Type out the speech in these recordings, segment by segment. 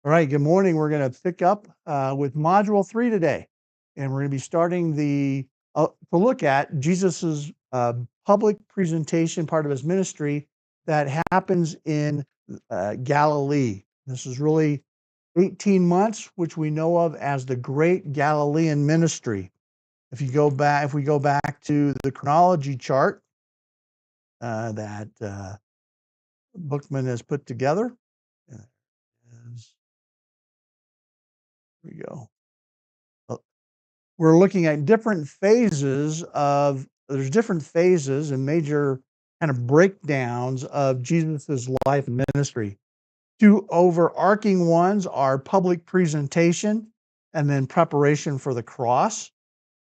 All right, good morning. We're going to pick up with Module 3 today, and we're going to be starting to look at Jesus's public presentation, part of his ministry that happens in Galilee. This is really 18 months, which we know of as the Great Galilean Ministry. If we go back to the chronology chart that Bookman has put together, here we go. We're looking at there's different phases and major kind of breakdowns of Jesus's life and ministry. Two overarching ones are public presentation and then preparation for the cross.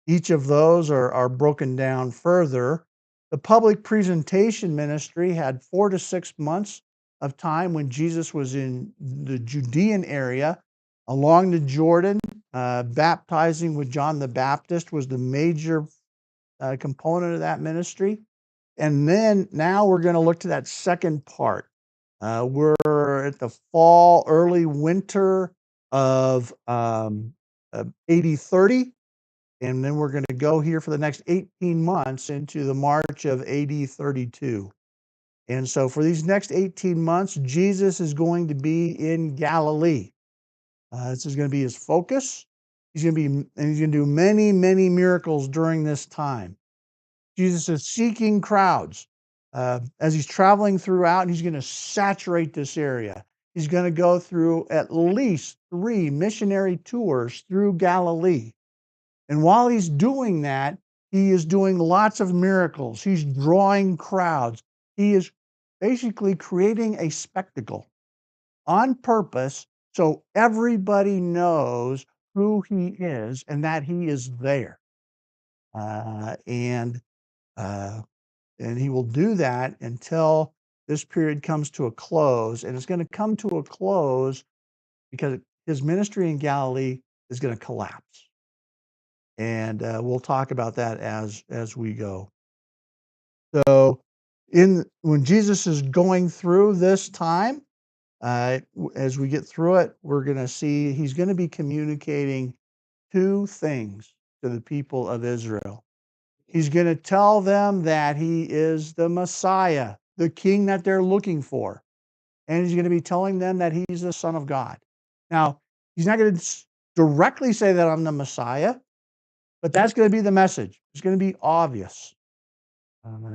Each of those are broken down further. The public presentation ministry had 4 to 6 months of time when Jesus was in the Judean area along the Jordan. Baptizing with John the Baptist was the major component of that ministry. And then now we're going to look to that second part. We're at the fall, early winter of AD 30. And then we're going to go here for the next 18 months into the March of AD 32. And so for these next 18 months, Jesus is going to be in Galilee. This is going to be his focus. He's going to do many, many miracles during this time. Jesus is seeking crowds as he's traveling throughout. He's going to saturate this area. He's going to go through at least 3 missionary tours through Galilee. And while he's doing that, he is doing lots of miracles. He's drawing crowds. He is basically creating a spectacle on purpose so everybody knows who he is and that he is there. And he will do that until this period comes to a close. And it's going to come to a close because his ministry in Galilee is going to collapse. And we'll talk about that as we go. So when Jesus is going through this time, as we get through it, we're going to see he's going to be communicating 2 things to the people of Israel. He's going to tell them that he is the Messiah, the king that they're looking for. And he's going to be telling them that he's the Son of God. Now, he's not going to directly say that I'm the Messiah, but that's going to be the message. It's going to be obvious.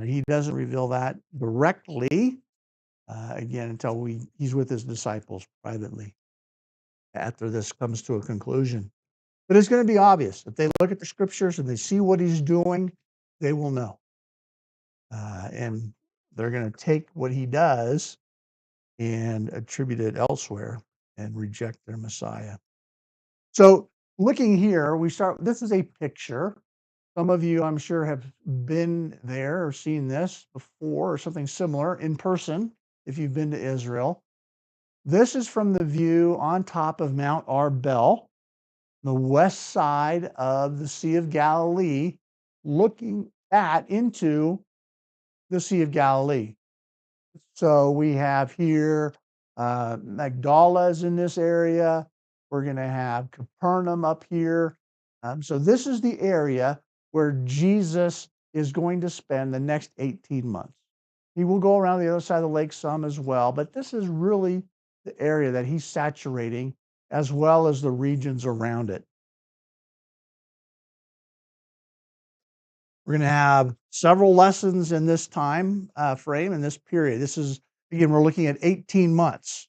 He doesn't reveal that directly, again, until he's with his disciples privately after this comes to a conclusion. But it's going to be obvious. If they look at the scriptures and they see what he's doing, they will know. And they're going to take what he does and attribute it elsewhere and reject their Messiah. So looking here, this is a picture. Some of you, I'm sure, have been there or seen this before or something similar in person if you've been to Israel. This is from the view on top of Mount Arbel, the west side of the Sea of Galilee, looking into the Sea of Galilee. So we have here Magdala is in this area. We're going to have Capernaum up here. So this is the area where Jesus is going to spend the next 18 months. He will go around the other side of the lake some as well, but this is really the area that he's saturating as well as the regions around it. We're going to have several lessons in this time frame, in this period. This is, again, we're looking at 18 months.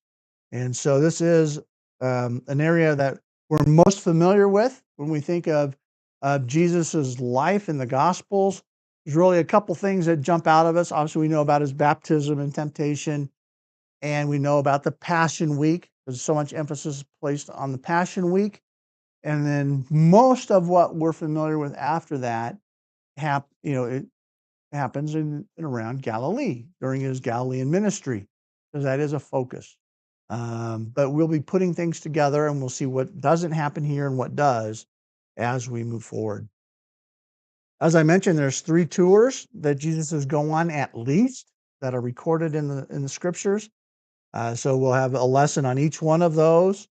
And so this is an area that we're most familiar with when we think of Jesus's life in the Gospels. There's really a couple things that jump out of us. Obviously, we know about his baptism and temptation, and we know about the Passion Week. There's so much emphasis placed on the Passion Week. And then most of what we're familiar with after that, it happens in and around Galilee during his Galilean ministry, because that is a focus. But we'll be putting things together, and we'll see what doesn't happen here and what does as we move forward. As I mentioned, there's 3 tours that Jesus is going on at least that are recorded in the scriptures. So we'll have a lesson on each one of those.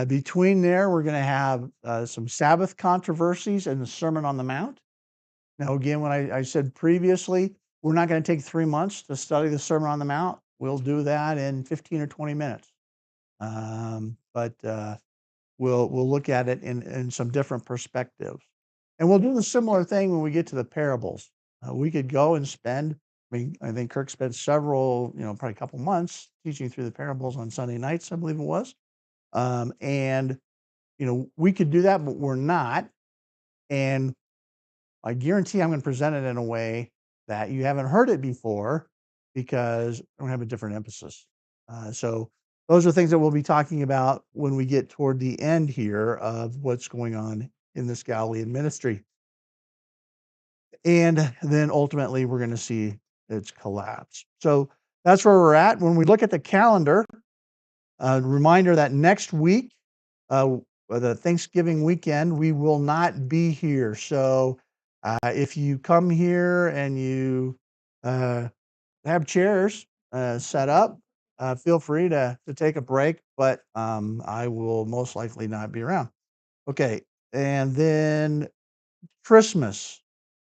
Between there, we're going to have some Sabbath controversies and the Sermon on the Mount. Now, again, when I said previously, we're not going to take 3 months to study the Sermon on the Mount. We'll do that in 15 or 20 minutes. But we'll look at it in some different perspectives. And we'll do the similar thing when we get to the parables. We could go and spend, I think Kirk spent several, probably a couple months teaching through the parables on Sunday nights, I believe it was. And, we could do that, but we're not. And I guarantee I'm going to present it in a way that you haven't heard it before because I'm going to have a different emphasis. So those are things that we'll be talking about when we get toward the end here of what's going on in this Galilean ministry. And then ultimately we're going to see its collapse. So that's where we're at. When we look at the calendar, a reminder that next week, the Thanksgiving weekend, we will not be here. So if you come here and you have chairs set up, feel free to take a break, but I will most likely not be around. Okay, and then Christmas.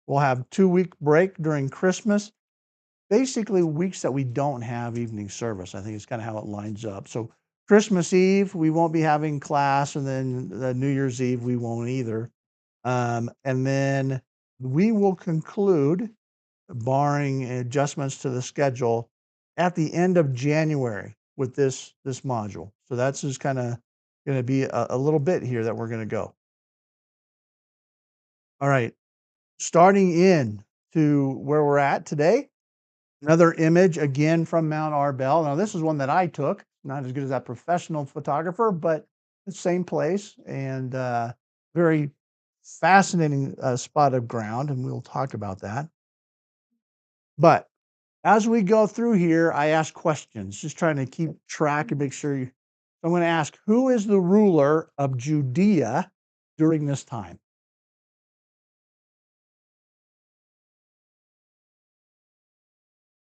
We'll have 2-week break during Christmas. Basically, weeks that we don't have evening service. I think it's kind of how it lines up. So Christmas Eve, we won't be having class, and then the New Year's Eve, we won't either. And then we will conclude, barring adjustments to the schedule, at the end of January with this module. So that's just kind of going to be a little bit here that we're going to go. All right, starting in to where we're at today. Another image again from Mount Arbel. Now this is one that I took, not as good as that professional photographer, but the same place, and very fascinating spot of ground, and we'll talk about that. But as we go through here, I ask questions, just trying to keep track and make sure I'm going to ask, who is the ruler of Judea during this time?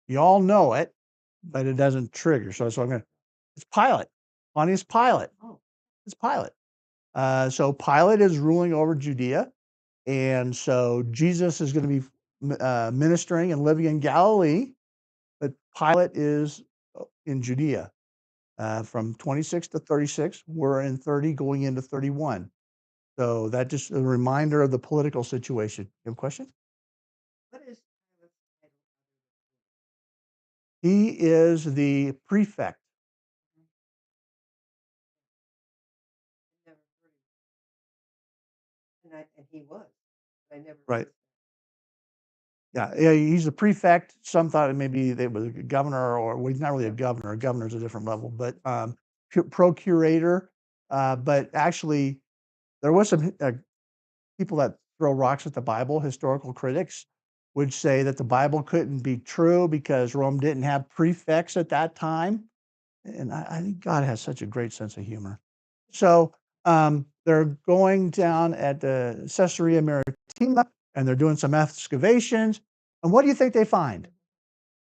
You all know it, but it doesn't trigger. So I'm going to, it's Pilate. Pontius Pilate. It's Pilate. So Pilate is ruling over Judea. And so Jesus is going to be ministering and living in Galilee, but Pilate is in Judea. From 26 to 36, we're in 30 going into 31. So that just a reminder of the political situation. You have a question? What is Pilate's title? He is the prefect. Never heard of and he was. I never right. Yeah, he's a prefect. Some thought it maybe they was a governor, or well, he's not really a governor. A governor's a different level, but procurator. But actually, there was some people that throw rocks at the Bible. Historical critics would say that the Bible couldn't be true because Rome didn't have prefects at that time. And I think God has such a great sense of humor. So they're going down at the Caesarea Maritima, and they're doing some excavations. And what do you think they find?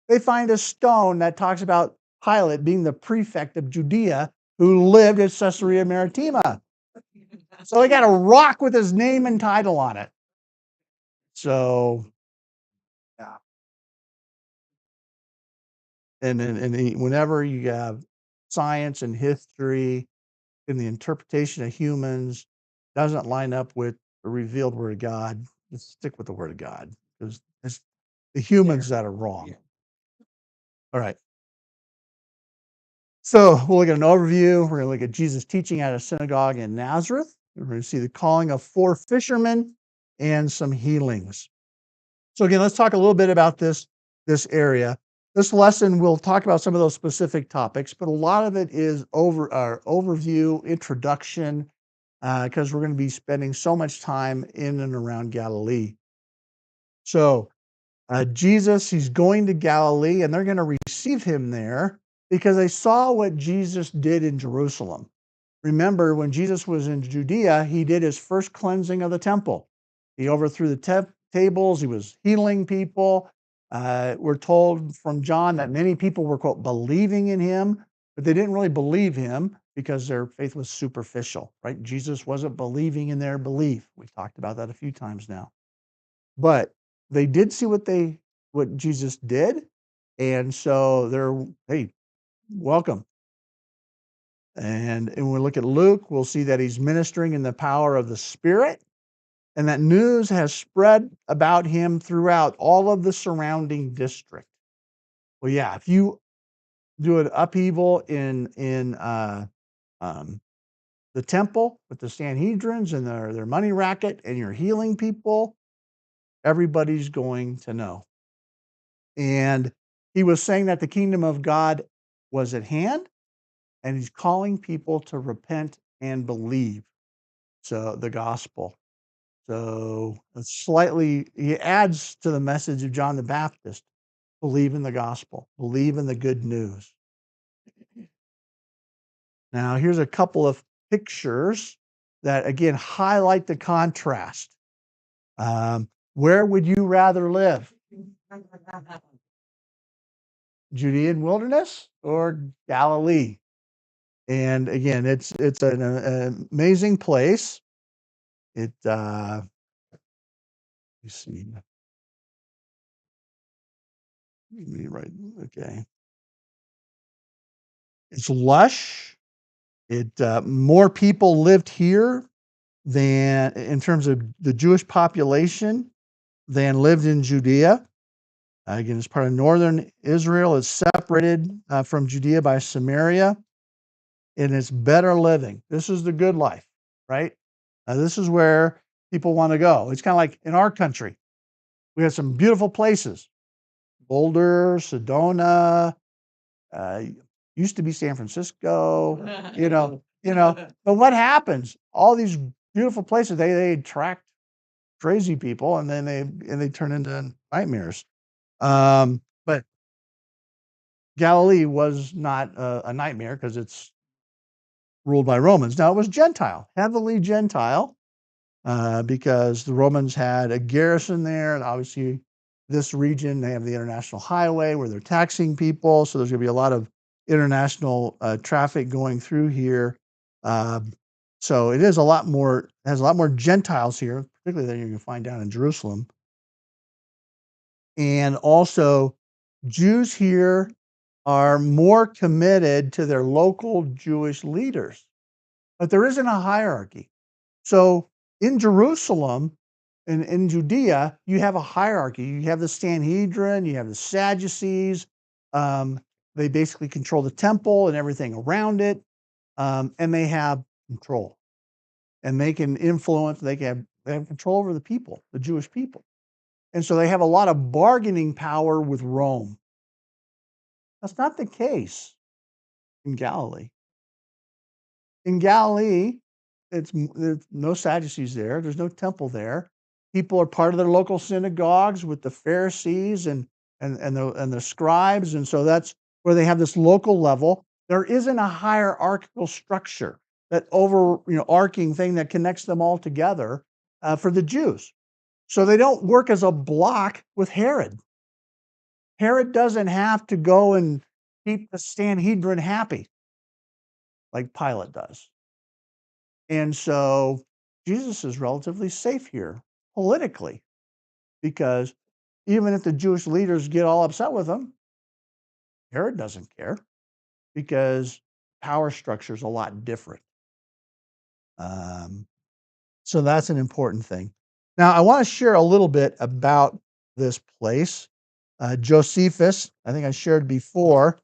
They find a stone that talks about Pilate being the prefect of Judea who lived at Caesarea Maritima. So they got a rock with his name and title on it. So, yeah. And whenever you have science and history and the interpretation of humans doesn't line up with the revealed word of God, just stick with the word of God, because it's the humans that are wrong. All right. So we'll look at an overview. We're going to look at Jesus teaching at a synagogue in Nazareth. We're going to see the calling of 4 fishermen and some healings. So again, let's talk a little bit about this area. This lesson, we'll talk about some of those specific topics, but a lot of it is overview, introduction, because we're going to be spending so much time in and around Galilee. So Jesus, he's going to Galilee, and they're going to receive him there because they saw what Jesus did in Jerusalem. Remember, when Jesus was in Judea, he did his first cleansing of the temple. He overthrew the tables. He was healing people. We're told from John that many people were, quote, believing in him. but they didn't really believe him because their faith was superficial, right? Jesus wasn't believing in their belief. We've talked about that a few times now. But they did see what Jesus did, and so they're, hey, welcome. And when we look at Luke, we'll see that he's ministering in the power of the Spirit, and that news has spread about him throughout all of the surrounding district. Well, yeah, if you do an upheaval in um, the temple with the Sanhedrins and their money racket, and you're healing people, everybody's going to know. And he was saying that the kingdom of God was at hand, and he's calling people to repent and believe. So the gospel. So it's slightly, he adds to the message of John the Baptist: believe in the gospel, believe in the good news. Now, here's a couple of pictures that again highlight the contrast. Where would you rather live? Judean wilderness or Galilee? And again, it's an amazing place. It you see, let me write. Okay, it's lush. It more people lived here than in terms of the Jewish population than lived in Judea. Again, it's part of northern Israel. It's separated from Judea by Samaria, and it's better living. This is the good life, right? This is where people want to go. It's kind of like in our country. We have some beautiful places: Boulder, Sedona, uh, used to be San Francisco. But what happens? All these beautiful places, they attract crazy people, and then they turn into nightmares. But Galilee was not a nightmare because it's ruled by Romans. Now, it was Gentile, heavily Gentile, because the Romans had a garrison there, and obviously this region, they have the international highway where they're taxing people, so there's going to be a lot of international traffic going through here. So it is has a lot more Gentiles here, particularly than you can find down in Jerusalem. And also, Jews here are more committed to their local Jewish leaders, but there isn't a hierarchy. So in Jerusalem and in Judea, you have a hierarchy. You have the Sanhedrin, you have the Sadducees. Um, they basically control the temple and everything around it, and they have control, and they can influence. They have control over the people, the Jewish people, and so they have a lot of bargaining power with Rome. That's not the case in Galilee. In Galilee, there's no Sadducees there. There's no temple there. People are part of their local synagogues with the Pharisees and the scribes, and so that's where they have this local level. There isn't a hierarchical structure, that arcing thing that connects them all together for the Jews. So they don't work as a block with Herod. Herod doesn't have to go and keep the Sanhedrin happy like Pilate does. And so Jesus is relatively safe here politically, because even if the Jewish leaders get all upset with him, Herod doesn't care, because power structure is a lot different. Um, so that's an important thing. Now, I want to share a little bit about this place. Josephus, I think I shared before,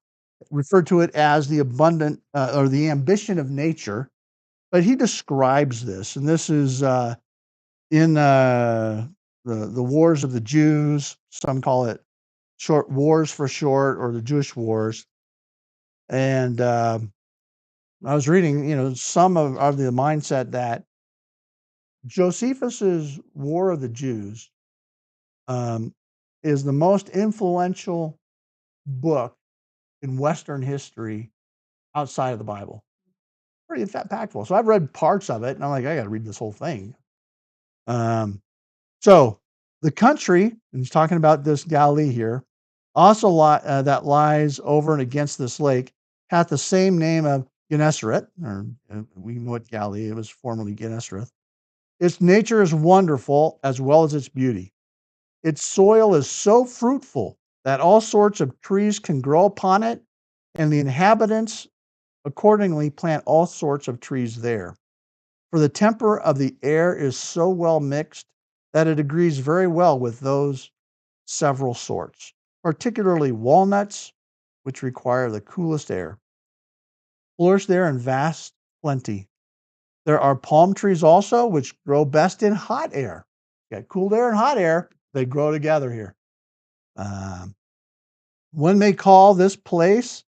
referred to it as the abundant or the ambition of nature, but he describes this, and this is in the Wars of the Jews. Some call it short wars for short, or the Jewish Wars. And I was reading, some of the mindset that Josephus's War of the Jews is the most influential book in Western history outside of the Bible. Pretty impactful. So I've read parts of it, and I'm like, I got to read this whole thing. So the country, and he's talking about this Galilee here, also that lies over and against this lake, hath the same name of Gennesaret, or we know what Galilee, it was formerly Gennesareth. Its nature is wonderful as well as its beauty. Its soil is so fruitful that all sorts of trees can grow upon it, and the inhabitants accordingly plant all sorts of trees there. For the temper of the air is so well mixed that it agrees very well with those several sorts, particularly walnuts, which require the coolest air, flourish there in vast plenty. There are palm trees also, which grow best in hot air. You got cool air and hot air, they grow together here. Um, One may call this place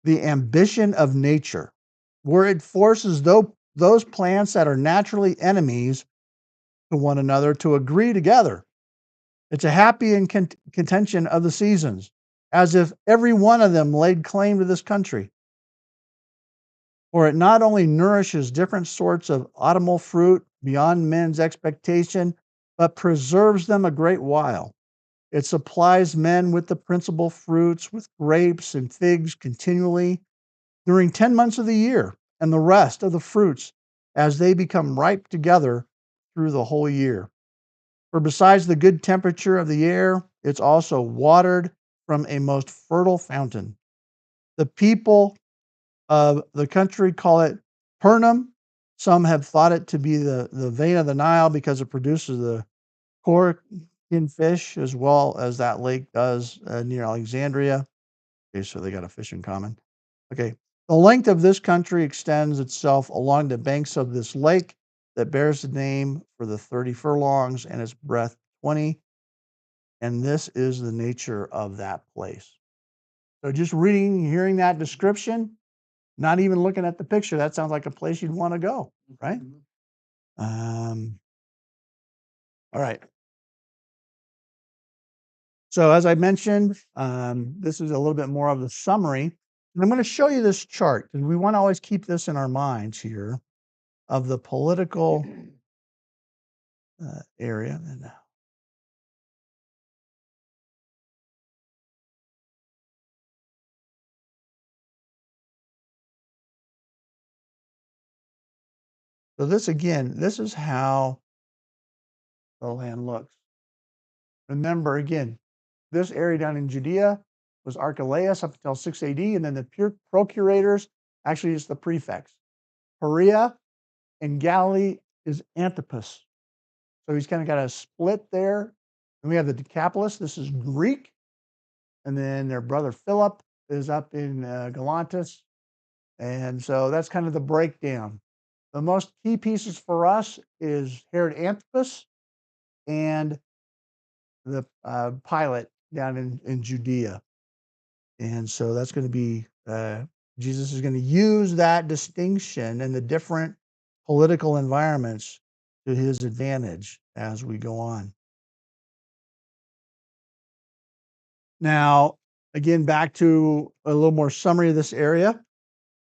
the ambition of nature, where it forces those plants that are naturally enemies to one another to agree together. It's a happy and contention of the seasons, as if every one of them laid claim to this country. For it not only nourishes different sorts of autumnal fruit beyond men's expectation, but preserves them a great while. It supplies men with the principal fruits, with grapes and figs continually during 10 months of the year, and the rest of the fruits as they become ripe together through the whole year. For besides the good temperature of the air, it's also watered from a most fertile fountain. The people of the country call it Pernam. Some have thought it to be the vein of the Nile because it produces the corking fish as well as that lake does near Alexandria. Okay, so they got a fish in common. Okay, the length of this country extends itself along the banks of this lake that bears the name for the 30 furlongs and its breadth 20. And this is the nature of that place. So just reading, hearing that description, not even looking at the picture, that sounds like a place you'd want to go, right? Um, all right. So as I mentioned, this is a little bit more of the summary. And I'm going to show you this chart because we want to always keep this in our minds here of the political area. And so this again, this is how the land looks. Remember again, this area down in Judea was Archelaus up until 6 AD, and then the procurators, actually it's the prefects. Perea and Galilee is Antipas. So he's kind of got a split there. And we have the Decapolis, this is Greek. And then their brother Philip is up in Galantis. And so that's kind of the breakdown. The most key pieces for us is Herod Antipas and the Pilate down in Judea. And so that's going to be, Jesus is going to use that distinction in the different political environments to his advantage as we go on. Now, again, back to a little more summary of this area.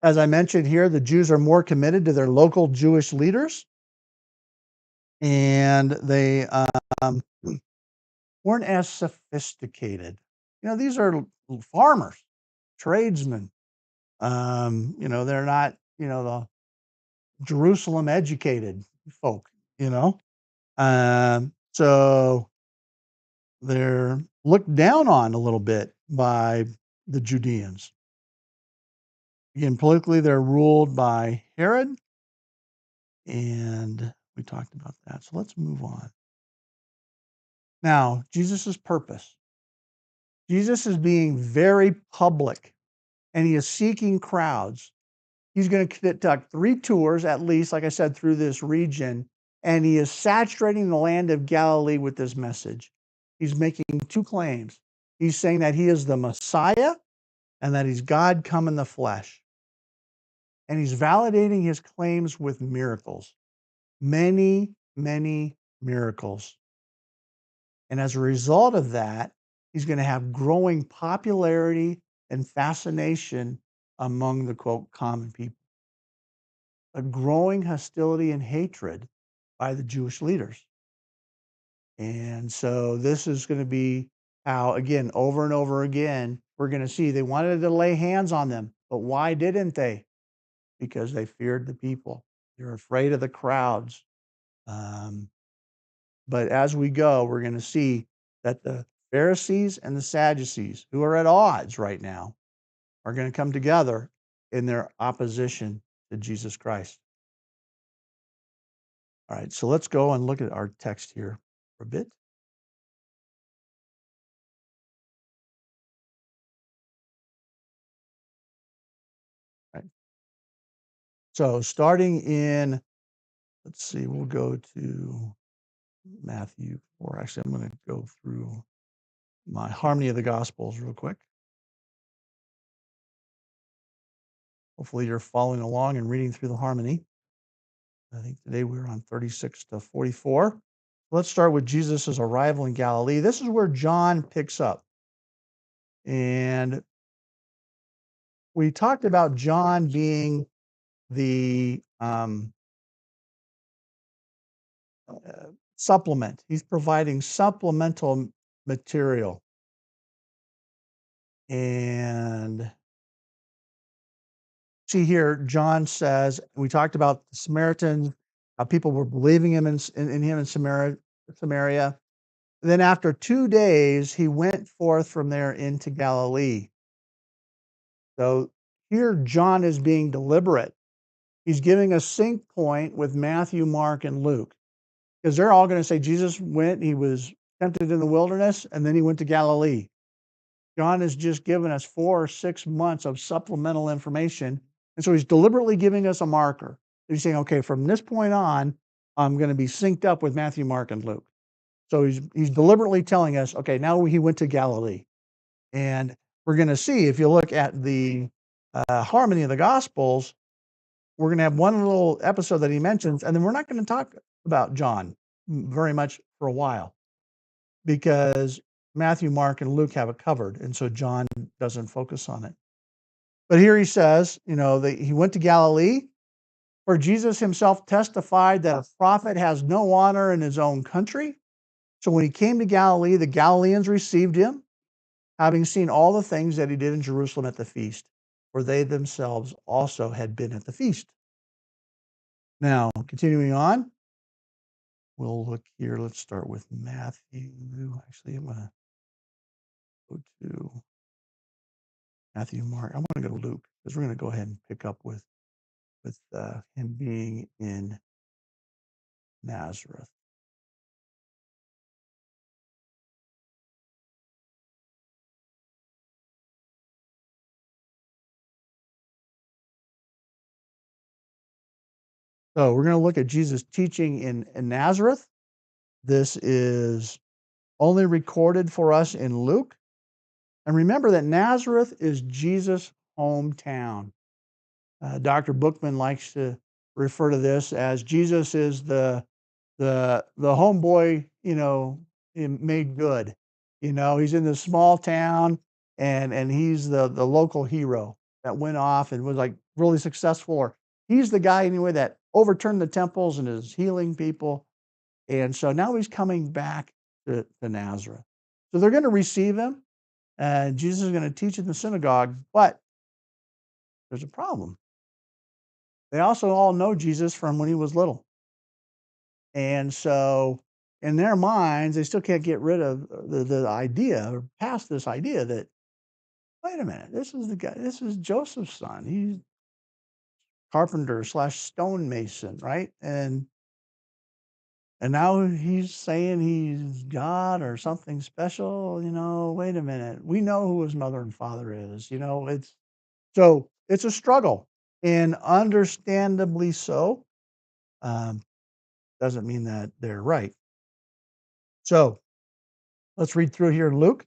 As I mentioned here, the Jews are more committed to their local Jewish leaders, and they weren't as sophisticated. You know, these are farmers, tradesmen. They're not, the Jerusalem educated folk, So they're looked down on a little bit by the Judeans. Again, politically, they're ruled by Herod, and we talked about that. So let's move on. Now, Jesus' purpose. Jesus is being very public, and he is seeking crowds. He's going to conduct 3 tours, at least, like I said, through this region, and he is saturating the land of Galilee with this message. He's making 2 claims. He's saying that he is the Messiah and that he's God come in the flesh. And he's validating his claims with miracles. Many, many miracles. And as a result of that, he's going to have growing popularity and fascination among the, quote, common people. A growing hostility and hatred by the Jewish leaders. And so this is going to be how, again, over and over again, we're going to see they wanted to lay hands on them, but why didn't they? Because they feared the people. They're afraid of the crowds. Um, but as we go, we're going to see that the Pharisees and the Sadducees, who are at odds right now, are going to come together in their opposition to Jesus Christ. All right, so let's go and look at our text here for a bit. All right. So starting in, let's see, we'll go to Matthew 4. Actually, I'm going to go through my Harmony of the Gospels real quick. Hopefully you're following along and reading through the Harmony. I think today we're on 36 to 44. Let's start with Jesus' arrival in Galilee. This is where John picks up. And we talked about John being the supplement. He's providing supplemental material. And see here, John says, we talked about the Samaritans, how people were believing him in him in Samaria. Then after 2 days, he went forth from there into Galilee. So here, John is being deliberate. He's giving a sync point with Matthew, Mark, and Luke, because they're all going to say Jesus went, he was tempted in the wilderness, and then he went to Galilee. John has just given us 4 or 6 months of supplemental information. And so he's deliberately giving us a marker. He's saying, okay, from this point on, I'm going to be synced up with Matthew, Mark, and Luke. So he's deliberately telling us, okay, now he went to Galilee. And we're going to see, if you look at the Harmony of the Gospels, we're going to have one little episode that he mentions, and then we're not going to talk about John very much for a while, because Matthew, Mark, and Luke have it covered, and so John doesn't focus on it. But here he says, that he went to Galilee, for Jesus himself testified that a prophet has no honor in his own country. So when he came to Galilee, the Galileans received him, having seen all the things that he did in Jerusalem at the feast, for they themselves also had been at the feast. Now, continuing on, we'll look here. Let's start with Matthew. Actually, I'm going to go to Matthew, Mark. I want to go to Luke, because we're going to go ahead and pick up with him being in Nazareth. So we're going to look at Jesus teaching in Nazareth. This is only recorded for us in Luke. And remember that Nazareth is Jesus' hometown. Dr. Bookman likes to refer to this as Jesus is the homeboy, made good. He's in this small town, and he's the local hero that went off and was like really successful, or he's the guy anyway that overturned the temples and is healing people. And so now he's coming back to Nazareth. So they're going to receive him, and Jesus is going to teach in the synagogue, but there's a problem. They also all know Jesus from when he was little. And so in their minds, they still can't get rid of the idea, or past this idea that, wait a minute, this is the guy, this is Joseph's son. He's carpenter / stonemason, right? And now he's saying he's God or something special. Wait a minute. We know who his mother and father is. It's a struggle, and understandably so. Doesn't mean that they're right. So let's read through here in Luke.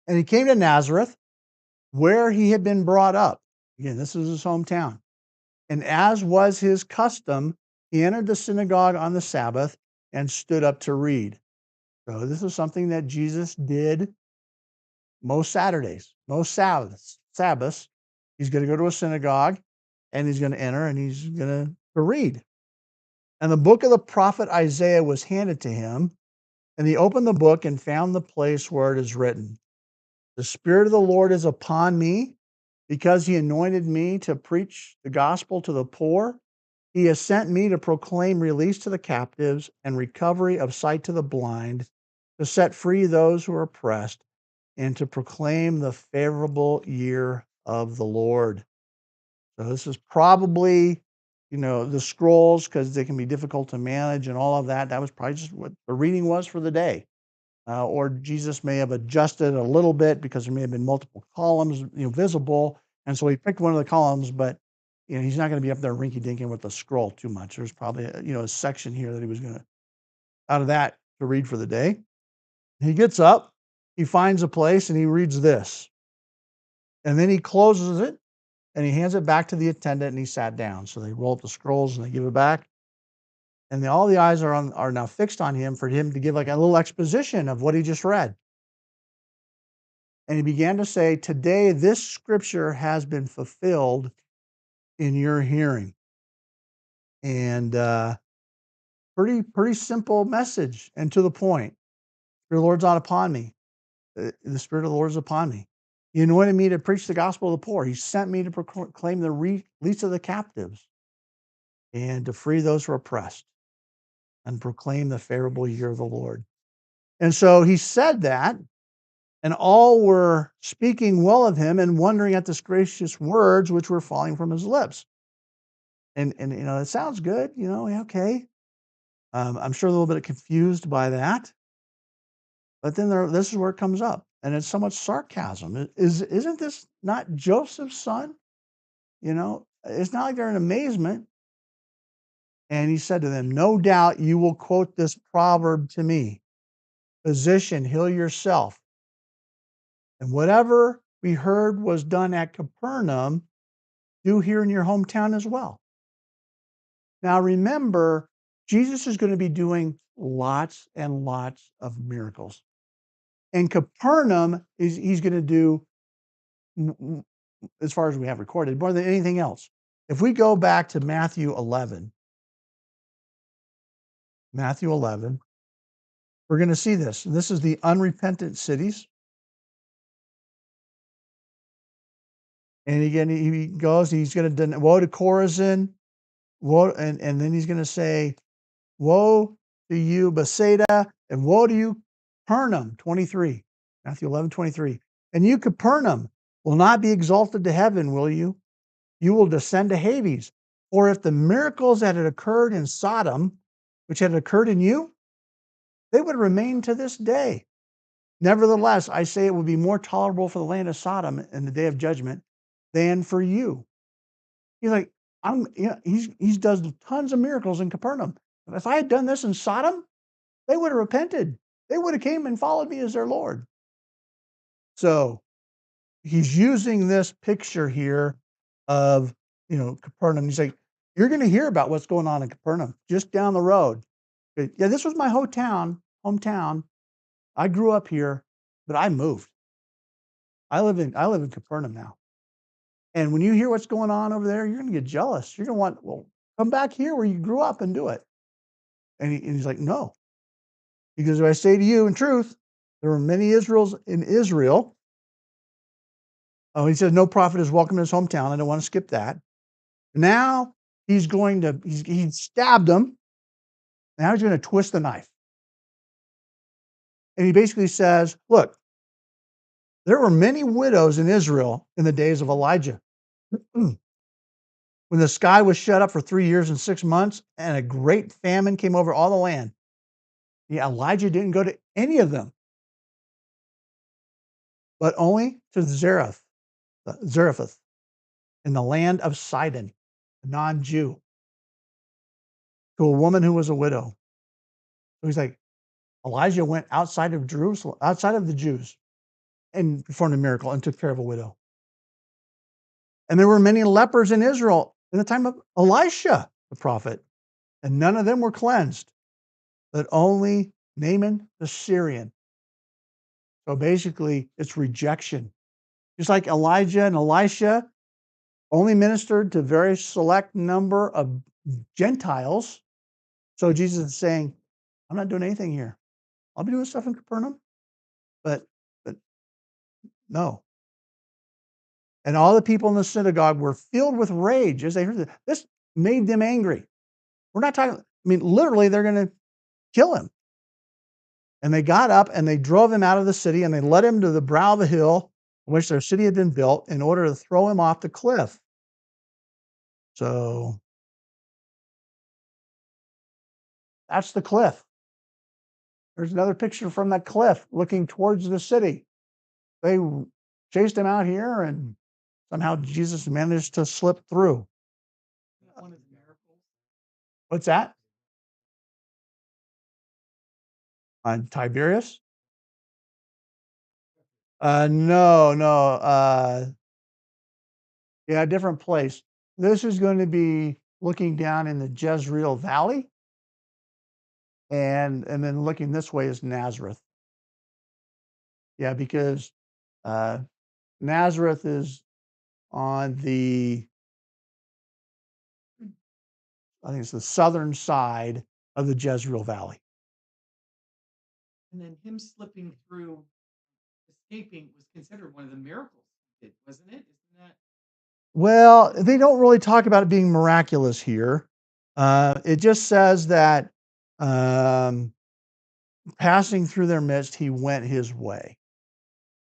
And he came to Nazareth, where he had been brought up. Again, this is his hometown. And as was his custom, he entered the synagogue on the Sabbath and stood up to read. So this is something that Jesus did most Saturdays, most Sabbaths. He's going to go to a synagogue, and he's going to enter, and he's going to read. And the book of the prophet Isaiah was handed to him. And he opened the book and found the place where it is written, "The Spirit of the Lord is upon me, because he anointed me to preach the gospel to the poor. He has sent me to proclaim release to the captives and recovery of sight to the blind, to set free those who are oppressed, and to proclaim the favorable year of the Lord." So this is probably, the scrolls, because they can be difficult to manage and all of that. That was probably just what the reading was for the day. Or Jesus may have adjusted a little bit because there may have been multiple columns, visible, and so he picked one of the columns, but he's not going to be up there rinky-dinking with the scroll too much. There's probably a section here that he was going to out of that to read for the day. He gets up, he finds a place, and he reads this, and then he closes it and he hands it back to the attendant, and he sat down. So they roll up the scrolls and they give it back, and all the eyes are now fixed on him for him to give like a little exposition of what he just read. And he began to say, "Today this scripture has been fulfilled in your hearing." And pretty simple message and to the point. "The Spirit of the Lord's not upon me. The Spirit of the Lord is upon me. He anointed me to preach the gospel to the poor. He sent me to proclaim the release of the captives and to free those who are oppressed and proclaim the favorable year of the Lord." And so he said that, and all were speaking well of him and wondering at the gracious words which were falling from his lips. And it sounds good, yeah, okay. I'm sure a little bit confused by that, but then this is where it comes up, and it's so much sarcasm. Isn't this not Joseph's son? It's not like they're in amazement. And he said to them, "No doubt you will quote this proverb to me, 'Physician, heal yourself. And whatever we heard was done at Capernaum, do here in your hometown as well.'" Now remember, Jesus is going to be doing lots and lots of miracles. And Capernaum he's going to do, as far as we have recorded, more than anything else. If we go back to Matthew 11, we're going to see this. This is the unrepentant cities. And again, he goes, he's going to, woe to Chorazin, woe, and then he's going to say, "Woe to you, Bethsaida, and woe to you, Capernaum," 23, Matthew 11:23. "And you, Capernaum, will not be exalted to heaven, will you? You will descend to Hades. Or if the miracles that had occurred in Sodom, which had occurred in you, they would remain to this day. Nevertheless, I say it would be more tolerable for the land of Sodom in the day of judgment than for you." He's like, he's does tons of miracles in Capernaum. If I had done this in Sodom, they would have repented. They would have came and followed me as their Lord. So he's using this picture here of, Capernaum. He's like, you're going to hear about what's going on in Capernaum just down the road. Yeah, this was my hometown. I grew up here, but I moved. I live in Capernaum now. And when you hear what's going on over there, you're going to get jealous. You're going to want, well, come back here where you grew up and do it. And he's like, no. Because if I say to you in truth, there were many Israels in Israel. Oh, he says, no prophet is welcome in his hometown. I don't want to skip that. Now he stabbed him. Now he's going to twist the knife. And he basically says, look, there were many widows in Israel in the days of Elijah, when the sky was shut up for 3 years and 6 months and a great famine came over all the land. Yeah, Elijah didn't go to any of them, but only to Zarephath in the land of Sidon, a non-Jew, to a woman who was a widow. So he's like, Elijah went outside of Jerusalem, outside of the Jews, and performed a miracle and took care of a widow. And there were many lepers in Israel in the time of Elisha, the prophet, and none of them were cleansed, but only Naaman the Syrian. So basically, it's rejection. Just like Elijah and Elisha only ministered to a very select number of Gentiles. So Jesus is saying, I'm not doing anything here. I'll be doing stuff in Capernaum, but but no. And all the people in the synagogue were filled with rage as they heard this. This made them angry. We're not talking, I mean, literally, they're going to kill him. And they got up and they drove him out of the city and they led him to the brow of the hill in which their city had been built in order to throw him off the cliff. So that's the cliff. There's another picture from that cliff looking towards the city. They chased him out here and somehow Jesus managed to slip through. What's that? On Tiberius? No, no. Yeah, a different place. This is going to be looking down in the Jezreel Valley, and then looking this way is Nazareth. Yeah, because uh, Nazareth is on the, I think it's the southern side of the Jezreel Valley. And then him slipping through, escaping, was considered one of the miracles he did, wasn't it? Isn't that? Well, they don't really talk about it being miraculous here. It just says that um, passing through their midst, he went his way.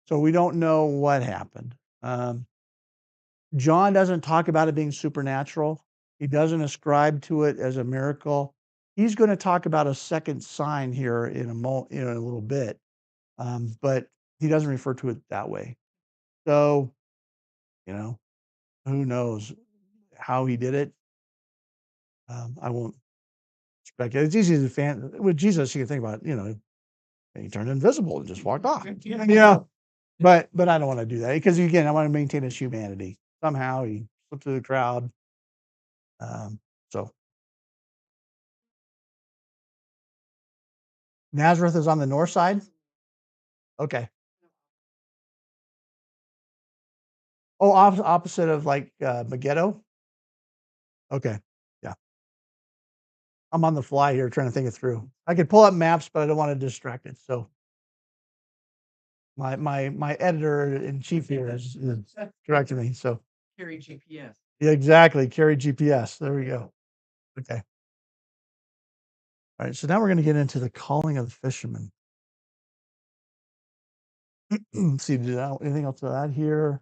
So we don't know what happened. John doesn't talk about it being supernatural. He doesn't ascribe to it as a miracle. He's going to talk about a second sign here in a little bit, but he doesn't refer to it that way. So, you know, who knows how he did it? I won't speculate. It's easy to fan with Jesus. You can think about, he turned invisible and just walked off. Yeah, but I don't want to do that because again, I want to maintain his humanity. Somehow he slipped through the crowd. So Nazareth is on the north side. Okay. Oh, opposite of like Megiddo. Okay. Yeah. I'm on the fly here trying to think it through. I could pull up maps, but I don't want to distract it. So my editor in chief here is correcting me. So Carry GPS. yeah, exactly. Carry GPS. There we go. Okay. All right. So now we're going to get into the calling of the fishermen. See, anything else to add here?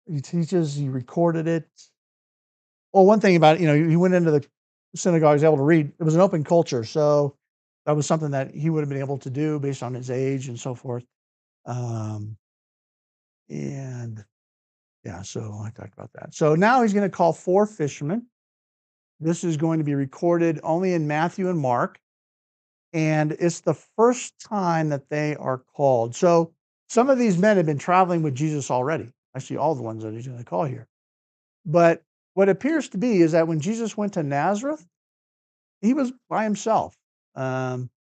He teaches. He recorded it. Well, one thing about it, he went into the synagogue, he was able to read. It was an open culture, so that was something that he would have been able to do based on his age and so forth. Um, and yeah, so I talked about that. So now he's going to call 4 fishermen. This is going to be recorded only in Matthew and Mark, and it's the first time that they are called. So some of these men have been traveling with Jesus already. Actually, all the ones that he's going to call here. But what appears to be is that when Jesus went to Nazareth, he was by himself. Um,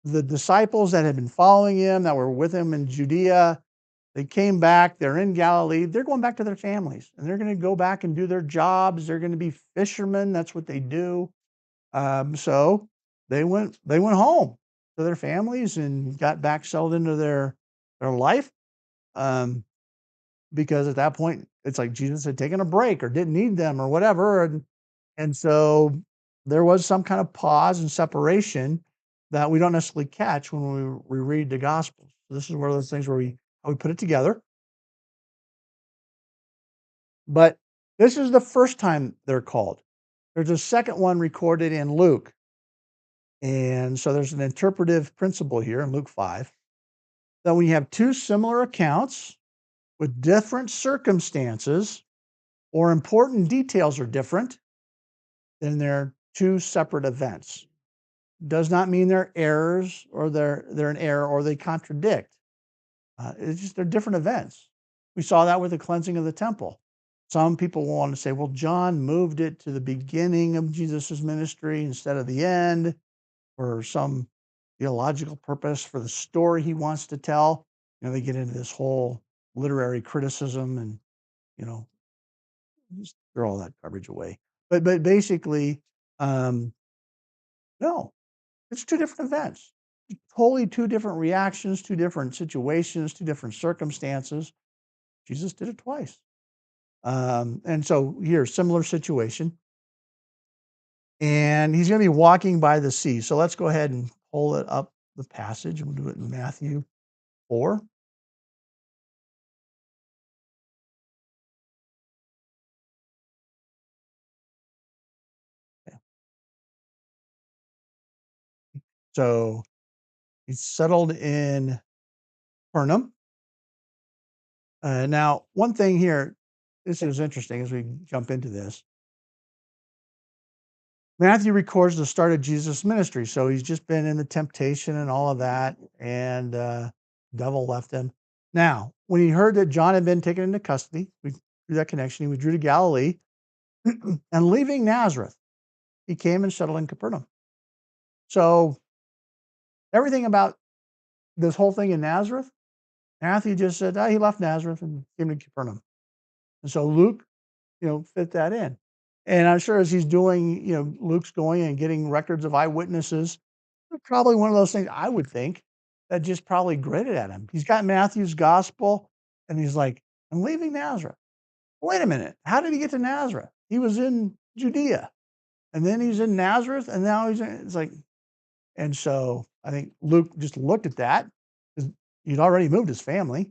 the disciples that had been following him, that were with him in Judea, they came back. They're in Galilee. They're going back to their families, and they're going to go back and do their jobs. They're going to be fishermen. That's what they do. So they went home to their families and got back settled into their life. Because at that point, it's like Jesus had taken a break or didn't need them or whatever, and so there was some kind of pause and separation that we don't necessarily catch when we read the Gospels. So this is one of those things where we put it together. But this is the first time they're called. There's a second one recorded in Luke. And so there's an interpretive principle here in Luke 5 that when you have 2 similar accounts with different circumstances or important details are different, then they're 2 separate events. Does not mean they're errors or they're an error or they contradict. It's just they're different events. We saw that with the cleansing of the temple. Some people want to say, well, John moved it to the beginning of Jesus's ministry instead of the end for some theological purpose for the story he wants to tell. They get into this whole literary criticism and, you know, just throw all that garbage away. But basically, no, it's 2 different events. totally two different reactions, two different situations, two different circumstances. Jesus did it twice. And so here, similar situation. And he's going to be walking by the sea. So let's go ahead and pull it up the passage. We'll do it in Matthew 4. Yeah. So he's settled in Capernaum. Now, one thing here, this is interesting as we jump into this. Matthew records the start of Jesus' ministry. So he's just been in the temptation and all of that, and devil left him. Now, when he heard that John had been taken into custody, we drew that connection. He withdrew to Galilee, and leaving Nazareth, he came and settled in Capernaum. So everything about this whole thing in Nazareth, Matthew just said, he left Nazareth and came to Capernaum. And so Luke, fit that in. And I'm sure as he's doing, Luke's going and getting records of eyewitnesses, probably one of those things I would think that just probably gritted at him. He's got Matthew's gospel and he's like, I'm leaving Nazareth. Wait a minute. How did he get to Nazareth? He was in Judea and then he's in Nazareth and now it's like, and so I think Luke just looked at that because he'd already moved his family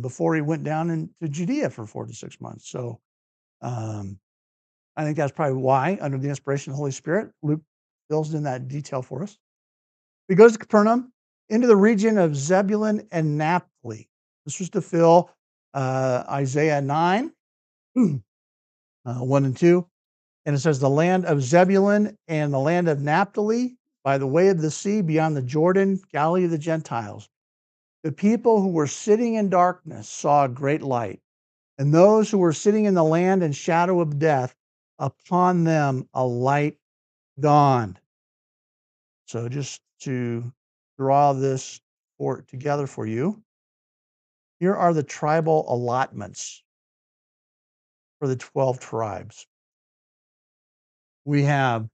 before he went down into Judea for 4 to 6 months. So I think that's probably why, under the inspiration of the Holy Spirit, Luke fills in that detail for us. He goes to Capernaum, into the region of Zebulun and Naphtali. This was to fill Isaiah 9, 1 and 2. And it says, the land of Zebulun and the land of Naphtali, by the way of the sea, beyond the Jordan, Galilee of the Gentiles. The people who were sitting in darkness saw a great light. And those who were sitting in the land and shadow of death, upon them a light dawned. So just to draw this together for you, here are the tribal allotments for the 12 tribes. We have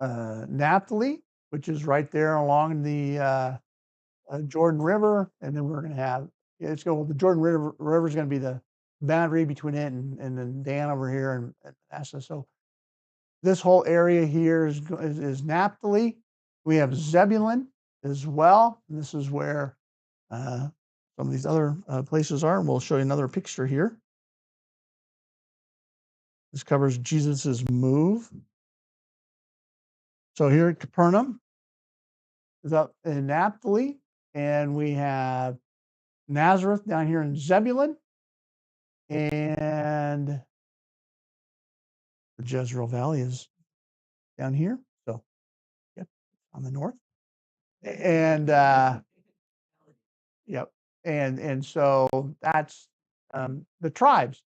Naphtali, which is right there along the Jordan River, and then we're going to have the Jordan River is going to be the boundary between it and then Dan over here and Manasseh. So this whole area here is Naphtali. We have Zebulun as well. And this is where some of these other places are, and we'll show you another picture here. This covers Jesus's move. So here at Capernaum is up in Naphtali, and we have Nazareth down here in Zebulun, and the Jezreel Valley is down here. So, yep, on the north. And yep, and so that's the tribes,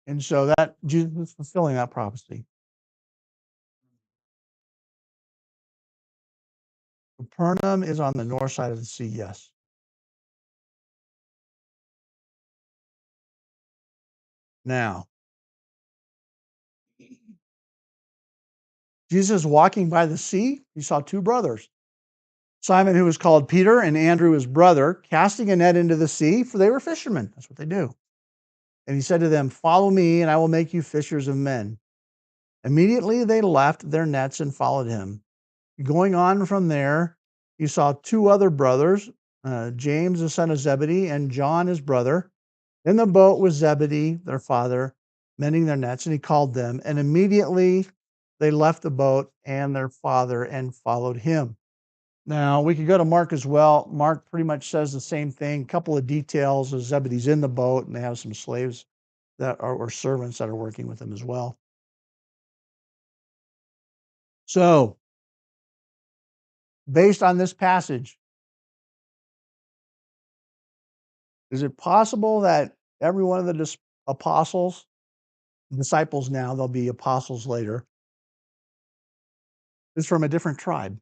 and so that Jesus is fulfilling that prophecy. Capernaum is on the north side of the sea. Yes. Now, Jesus walking by the sea, he saw two brothers. Simon, who was called Peter, and Andrew, his brother, casting a net into the sea, for they were fishermen. That's what they do. And he said to them, follow me, and I will make you fishers of men. Immediately they left their nets and followed him. Going on from there, he saw two other brothers, James, the son of Zebedee, and John, his brother, in the boat with Zebedee, their father, mending their nets, and he called them. And immediately they left the boat and their father and followed him. Now, we could go to Mark as well. Mark pretty much says the same thing. A couple of details is Zebedee's in the boat, and they have some slaves that are, or servants that are working with them as well. So, based on this passage, is it possible that every one of the apostles, disciples now, they'll be apostles later, is from a different tribe?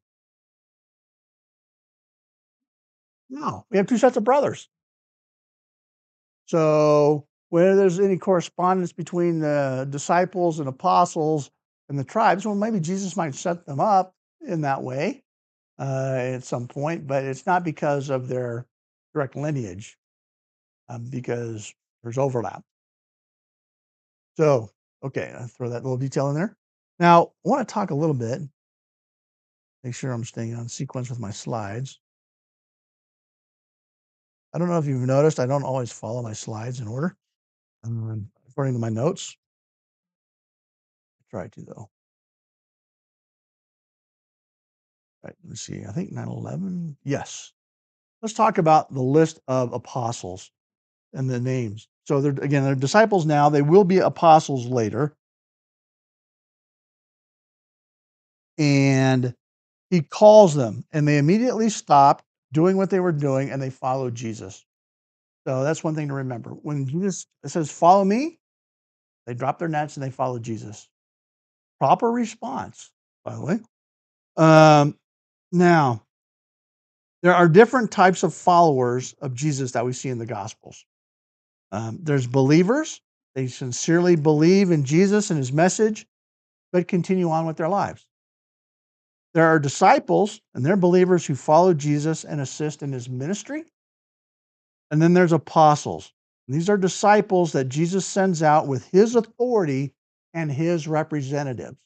No, we have two sets of brothers. So whether there's any correspondence between the disciples and apostles and the tribes, well, maybe Jesus might set them up in that way. at some point, but it's not because of their direct lineage, because there's overlap. So, okay, I'll throw that little detail in there. Now, I want to talk a little bit, make sure I'm staying on sequence with my slides. I don't know if you've noticed, I don't always follow my slides in order, according to my notes. I try to, though. Right, let's see. I think 9/11. Yes. Let's talk about the list of apostles and the names. So they're disciples now. They will be apostles later. And he calls them, and they immediately stopped doing what they were doing, and they followed Jesus. So that's one thing to remember. When Jesus says, "Follow me," they drop their nets and they follow Jesus. Proper response, by the way. Now, there are different types of followers of Jesus that we see in the Gospels. There's believers, they sincerely believe in Jesus and his message, but continue on with their lives. There are disciples, and they're believers who follow Jesus and assist in his ministry. And then there's apostles. These are disciples that Jesus sends out with his authority and his representatives.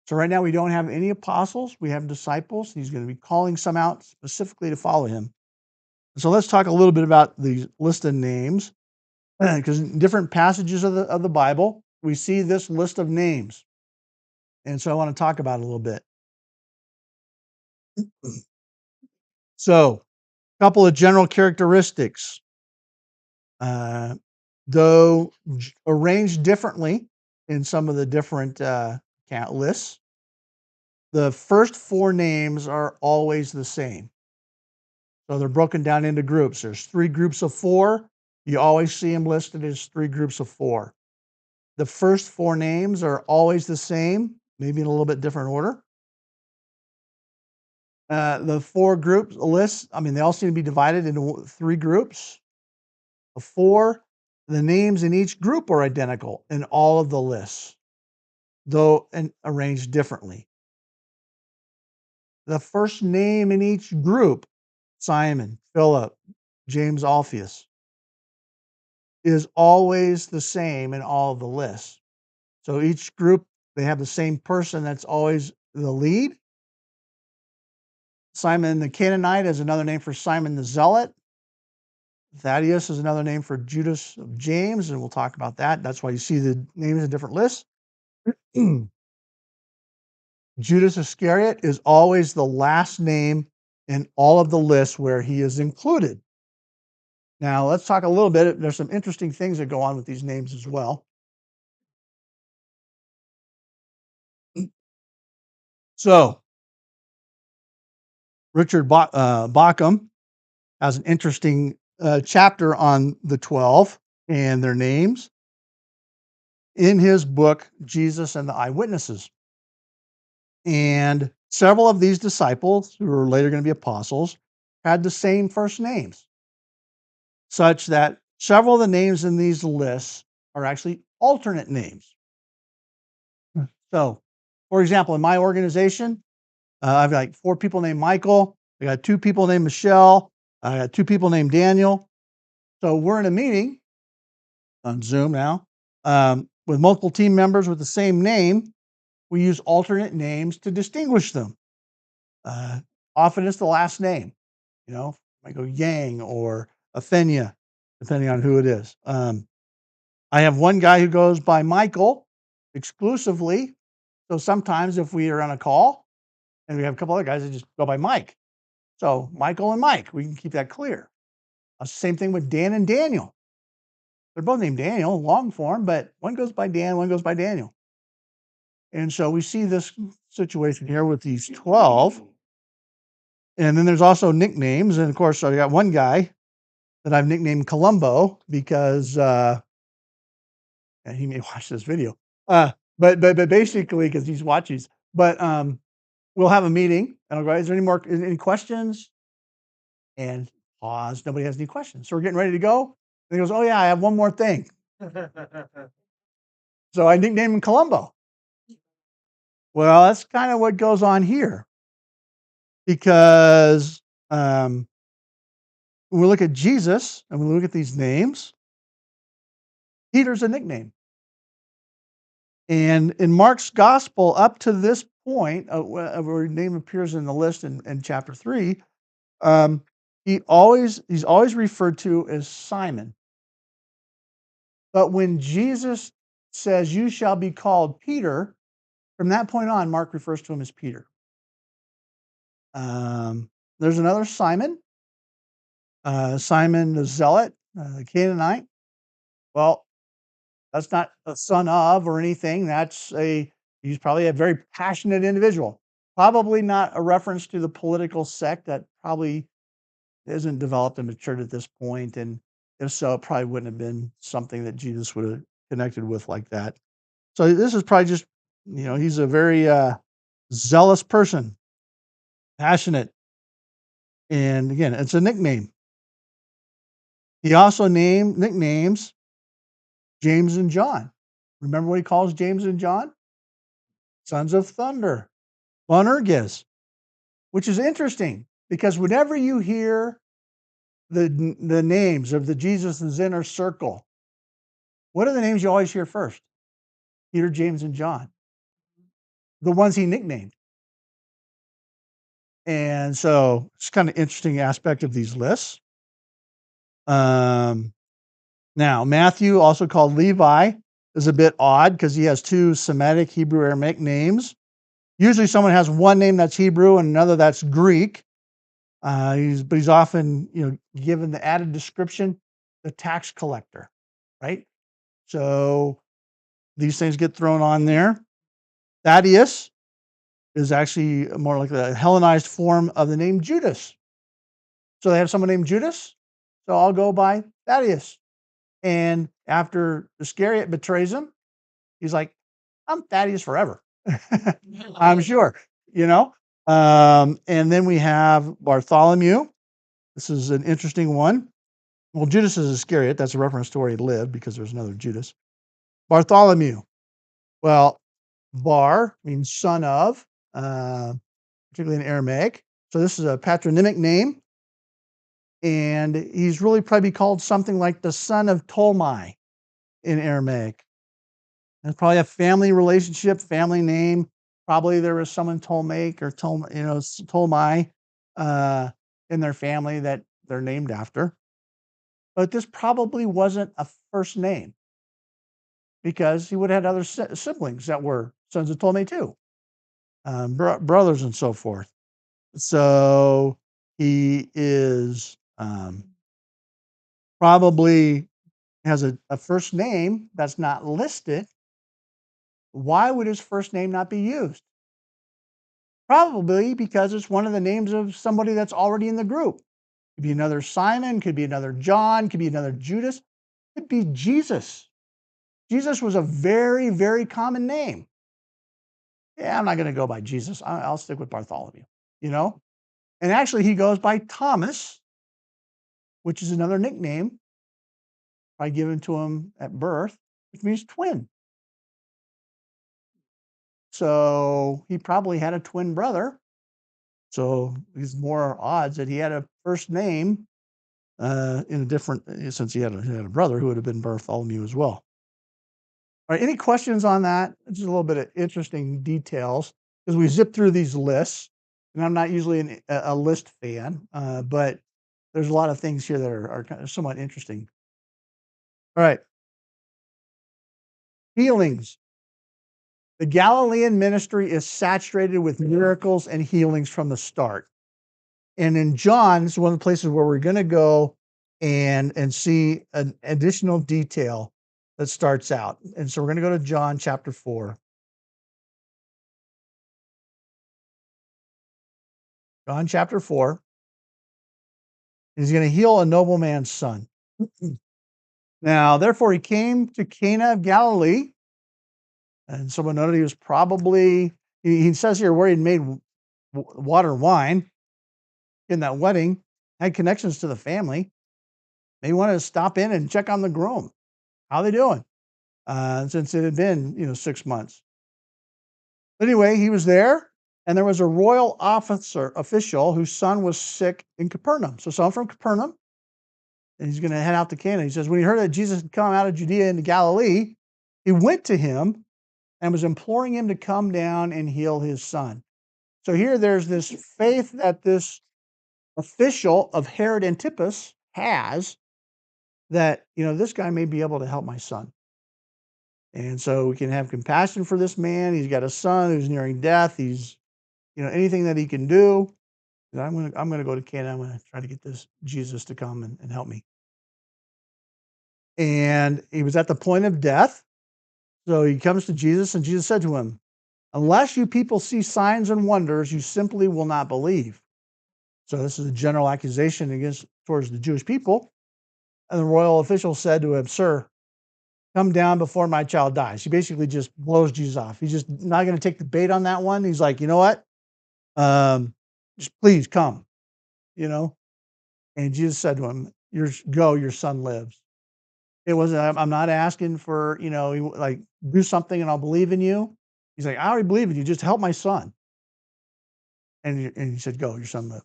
So right now we don't have any apostles, we have disciples. He's going to be calling some out specifically to follow him. So let's talk a little bit about these list of names, because in different passages of the Bible, we see this list of names. And so I want to talk about it a little bit. So, a couple of general characteristics. Though arranged differently in some of the different lists, the first four names are always the same. So they're broken down into groups. There's 3 groups of 4. You always see them listed as 3 groups of 4. The first 4 names are always the same, maybe in a little bit different order. The 4 groups lists, I mean, they all seem to be divided into 3 groups of 4. The names in each group are identical in all of the lists, though arranged differently. The first name in each group, Simon, Philip, James, Alphaeus, is always the same in all of the lists. So each group, they have the same person that's always the lead. Simon the Canaanite is another name for Simon the Zealot. Thaddeus is another name for Judas of James, and we'll talk about that. That's why you see the names in different lists. Judas Iscariot is always the last name in all of the lists where he is included. Now, let's talk a little bit. There's some interesting things that go on with these names as well. So, Richard Bauckham has an interesting chapter on the 12 and their names in his book, Jesus and the Eyewitnesses. And several of these disciples, who are later going to be apostles, had the same first names, such that several of the names in these lists are actually alternate names. So, for example, in my organization, I've got like 4 people named Michael. I got 2 people named Michelle. I got 2 people named Daniel. So we're in a meeting on Zoom now with multiple team members with the same name. We use alternate names to distinguish them. Often it's the last name. You know, I go Yang or Athenia, depending on who it is. I have one guy who goes by Michael exclusively. So sometimes if we are on a call and we have a couple other guys that just go by Mike. So Michael and Mike, we can keep that clear. Same thing with Dan and Daniel. They're both named Daniel, long form, but one goes by Dan, one goes by Daniel. And so we see this situation here with these 12. And then there's also nicknames. And of course, I got one guy that I've nicknamed Columbo because and he may watch this video. But basically, because he's watching. But we'll have a meeting, and I'll go, is there any questions? And pause. Nobody has any questions. So we're getting ready to go. And he goes, oh, yeah, I have one more thing. So I nicknamed him Columbo. Well, that's kind of what goes on here. because um, when we look at Jesus and we look at these names, Peter's a nickname. And in Mark's gospel, up to this point, where his name appears in the list in chapter 3, um, he's always referred to as Simon. But when Jesus says, "You shall be called Peter," from that point on, Mark refers to him as Peter. There's another Simon, Simon the Zealot, the Canaanite. Well, that's not a son of or anything. He's probably a very passionate individual. Probably not a reference to the political sect that probably isn't developed and matured at this point. And if so, it probably wouldn't have been something that Jesus would have connected with like that. So this is probably just, he's a very zealous person, passionate. And again, it's a nickname. He also nicknames James and John. Remember what he calls James and John? Sons of thunder, Boanerges, which is interesting because whenever you hear the names of the Jesus' inner circle, what are the names you always hear first? Peter, James, and John, the ones he nicknamed. And so it's kind of interesting aspect of these lists. Now, Matthew, also called Levi, is a bit odd because he has two Semitic Hebrew Aramaic names. Usually someone has one name that's Hebrew and another that's Greek. He's often, given the added description, the tax collector, right? So these things get thrown on there. Thaddeus is actually more like the Hellenized form of the name Judas. So they have someone named Judas, so I'll go by Thaddeus. And after Iscariot betrays him, he's like, I'm Thaddeus forever. I'm sure, you know. And then we have Bartholomew. This is an interesting one. Well, Judas is Iscariot. That's a reference to where he lived because there's another Judas. Bartholomew. Well, Bar means son of, particularly in Aramaic. So this is a patronymic name. And he's really probably called something like the son of Ptolemy in Aramaic. It's probably a family relationship, family name. Probably there was someone Ptolemaic or Ptolemy in their family that they're named after. But this probably wasn't a first name because he would have had other siblings that were sons of Ptolemy too, brothers and so forth. So he is probably has a first name that's not listed. Why would his first name not be used? Probably because it's one of the names of somebody that's already in the group. Could be another Simon, could be another John, could be another Judas, could be Jesus. Jesus was a very, very common name. Yeah, I'm not going to go by Jesus. I'll stick with Bartholomew, you know? And actually, he goes by Thomas, which is another nickname probably given to him at birth, which means twin. So he probably had a twin brother. So there's more odds that he had a first name in a different, since he had a brother who would have been Bartholomew as well. All right, any questions on that? Just a little bit of interesting details because we zip through these lists, and I'm not usually a list fan, but there's a lot of things here that are kind of somewhat interesting. All right, healings. The Galilean ministry is saturated with miracles and healings from the start. And in John, this is one of the places where we're going to go and see an additional detail that starts out. And so we're going to go to John chapter 4. John chapter 4. He's going to heal a nobleman's son. Now, therefore, he came to Cana of Galilee. And someone noted he was probably, he says here where he'd made water and wine in that wedding, had connections to the family. Maybe wanted to stop in and check on the groom. How they doing? Since it had been, 6 months. But anyway, he was there, And there was a royal official whose son was sick in Capernaum. So someone from Capernaum, and he's going to head out to Canaan. He says, when he heard that Jesus had come out of Judea into Galilee, he went to him and was imploring him to come down and heal his son. So here there's this faith that this official of Herod Antipas has, that, this guy may be able to help my son. And so we can have compassion for this man. He's got a son who's nearing death. He's, anything that he can do. I'm gonna go to Canada. I'm gonna try to get this Jesus to come and help me. And he was at the point of death. So he comes to Jesus, and Jesus said to him, unless you people see signs and wonders, you simply will not believe. So this is a general accusation towards the Jewish people. And the royal official said to him, sir, come down before my child dies. He basically just blows Jesus off. He's just not going to take the bait on that one. He's like, you know what? Just please come, And Jesus said to him, go, your son lives. It wasn't, I'm not asking for, like, do something and I'll believe in you. He's like, I already believe in you. Just help my son. And he said, go, your son lives.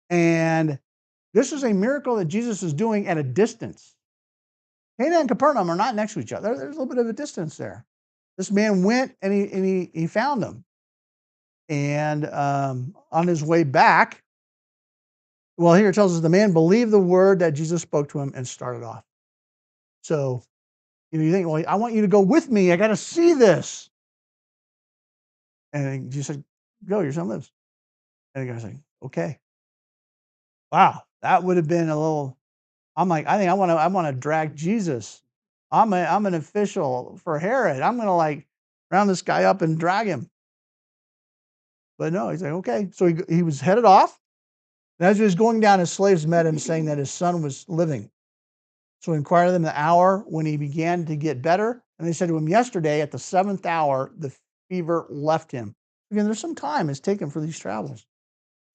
And this is a miracle that Jesus is doing at a distance. Cana and Capernaum are not next to each other. There's a little bit of a distance there. This man went and he found them. And on his way back, well, here it tells us the man believed the word that Jesus spoke to him and started off. So, you think, well, I want you to go with me. I got to see this. And Jesus said, go, your son lives. And the guy's like, okay. Wow, that would have been a little. I'm like, I think I want to drag Jesus. I'm an official for Herod. I'm gonna like round this guy up and drag him. But no, he's like, okay. So he was headed off. And as he was going down, his slaves met him, saying that his son was living. So he inquired of them the hour when he began to get better. And they said to him, yesterday at the 7th hour, the fever left him. Again, there's some time it's taken for these travels.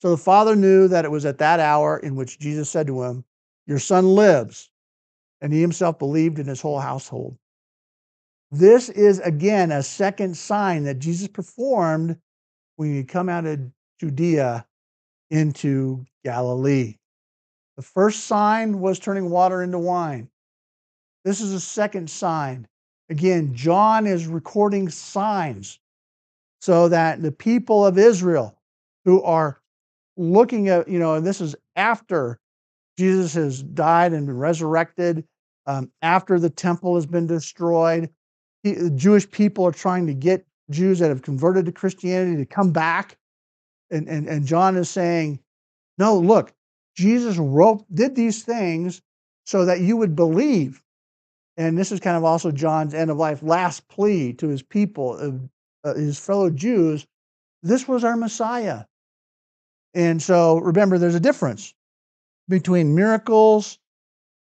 So the father knew that it was at that hour in which Jesus said to him, your son lives. And he himself believed in his whole household. This is, again, a second sign that Jesus performed when he come out of Judea into Galilee. The first sign was turning water into wine. This is a second sign. Again, John is recording signs so that the people of Israel who are looking at, and this is after Jesus has died and been resurrected, after the temple has been destroyed. The Jewish people are trying to get Jews that have converted to Christianity to come back. And John is saying, no, look, Jesus did these things so that you would believe. And this is kind of also John's end of life last plea to his people, his fellow Jews. This was our Messiah. And so remember, there's a difference between miracles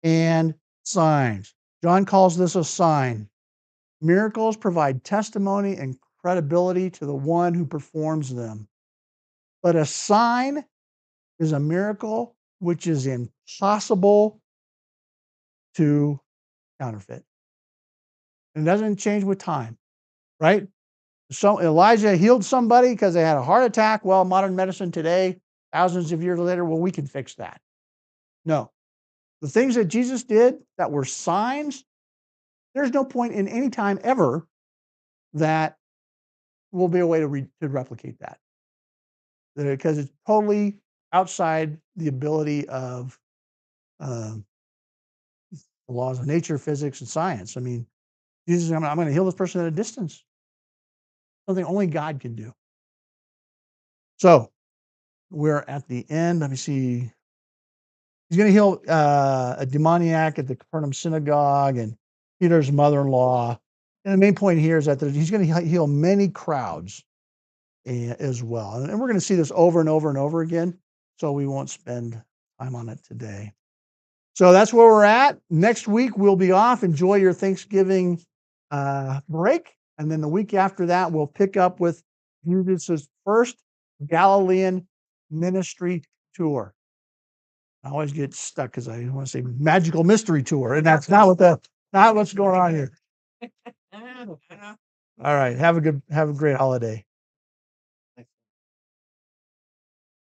and signs. John calls this a sign. Miracles provide testimony and credibility to the one who performs them. But a sign is a miracle which is impossible to counterfeit. And it doesn't change with time, right? So Elijah healed somebody because they had a heart attack. Well, modern medicine today, thousands of years later, well, we can fix that. No. The things that Jesus did that were signs, there's no point in any time ever that will be a way to replicate that. Because it's totally outside the ability of the laws of nature, physics, and science. I mean, Jesus, I'm going to heal this person at a distance. Something only God can do. So we're at the end. Let me see. He's going to heal a demoniac at the Capernaum synagogue and Peter's mother-in-law. And the main point here is that he's going to heal many crowds as well. And we're going to see this over and over and over again, so we won't spend time on it today. So that's where we're at. Next week, we'll be off. Enjoy your Thanksgiving break. And then the week after that, we'll pick up with Jesus' first Galilean ministry tour. I always get stuck because I want to say magical mystery tour, and that's not what's going on here. All right. Have a great holiday.